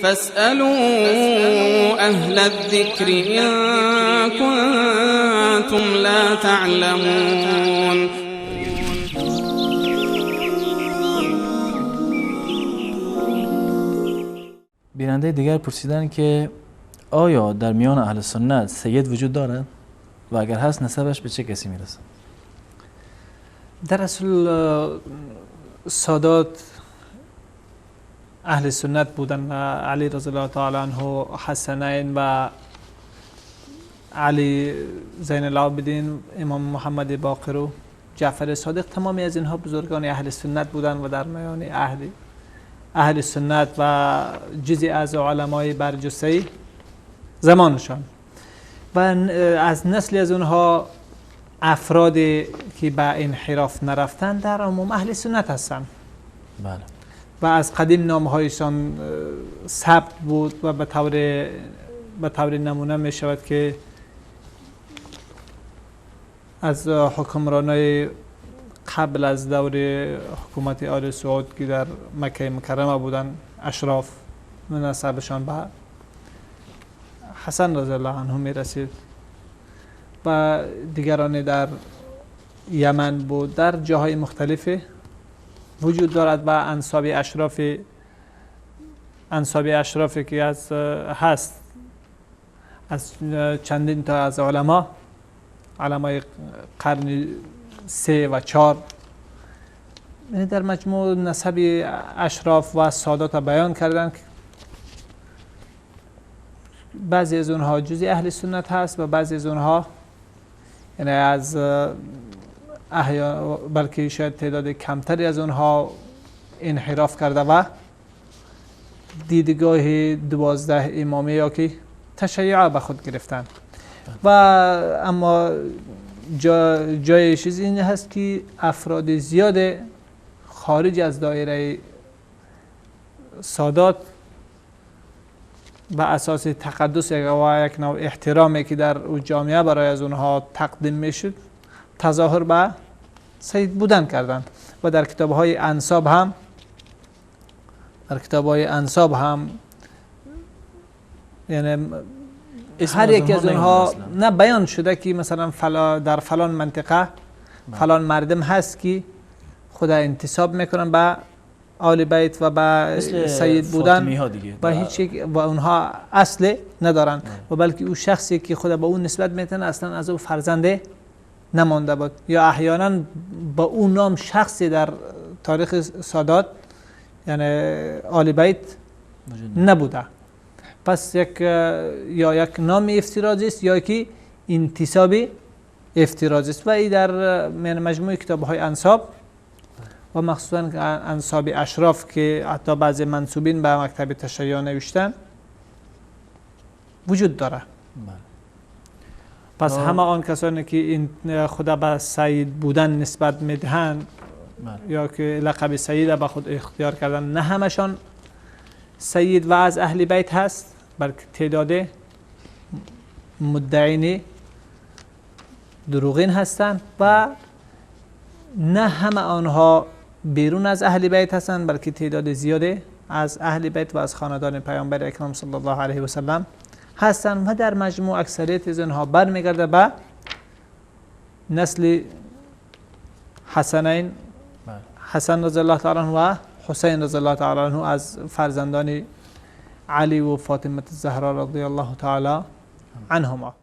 فاسألوا أهل الذكر إن كنتم لا تعلمون. بیننده دیگر پرسیدن که آیا در میان اهل سنت سید وجود دارد و اگر هست نسبش به چه کسی میرسه؟ در اصل سادات اهل سنت بودن، علی رضی الله تعالی عنه، حسنین و علی زین العابدین، امام محمد باقر و جعفر صادق، تمامی از اینها بزرگان اهل سنت بودن و در میان اهل سنت و جزئی از علمای برجسته زمانشان و از نسلی از اونها افرادی که به انحراف نرفتن در عموم اهل سنت هستند. بله. و از قدیم نامهایشان ثبت بود و به طور نمونه می شود که از حکمرانای قبل از دور حکومت آل سعود که در مکه مکرمه بودن، اشراف، نسبشان به حسن رضی الله عنه می رسید و دیگران در یمن بود. در جاهای مختلفی وجود دارد و انساب اشرافی که هست از چندین تا از علمای قرن 3 و 4 در مجموع نسب اشراف و سادات بیان کردند که بعضی از اونها جزئی اهل سنت هست و بعضی از اونها یعنی از بلکه شاید تعداد کمتری از اونها انحراف کرده و دیدگاه 12 امامی یا که تشیع به خود گرفتن. و اما جای چیز این هست که افراد زیاد خارج از دایره سادات به اساس تقدس و یک نوع احترامی که در جامعه برای از اونها تقدیم میشد تظاهر به سید بودن کردند و در کتاب‌های انساب هم یعنی هر یک از اونها نه بیان شده که مثلا در فلان منطقه فلان مردم هست که خدا انتساب میکنن به آل بیت و به سید بودن و هیچ و اونها اصل ندارن و بلکه او شخصی که خدا به اون نسبت میتونه اصلا از او فرزنده نمانده بود یا احیانا با اون نام شخصی در تاریخ سادات یعنی آل بیت نبوده. پس یک نام افتراضی است یا که انتساب افتراضی است و این در مجموع کتاب‌های انساب و مخصوصا انساب اشراف که حتی بعضی منسوبین به مکتب تشیع نوشتن وجود داره. پس همه آن کسانی که این خدا به سید بودن نسبت میدهند یا که لقب سید به خود اختیار کردن، نه همشان سید و از اهل بیت هست، بلکه تعداد مدعین دروغین هستند و نه همه آنها بیرون از اهل بیت هستند، بلکه تعداد زیاده از اهل بیت و از خاندان پیامبر اکرم صلی الله علیه و سلم هستند و در مجموع اکثریت از آنها برمیگرده به نسل حسنین، حسن رضی الله تعالی عنه و حسین رضی الله تعالی عنه از فرزندان علی و فاطمه الزهرا رضی الله تعالی عنهما.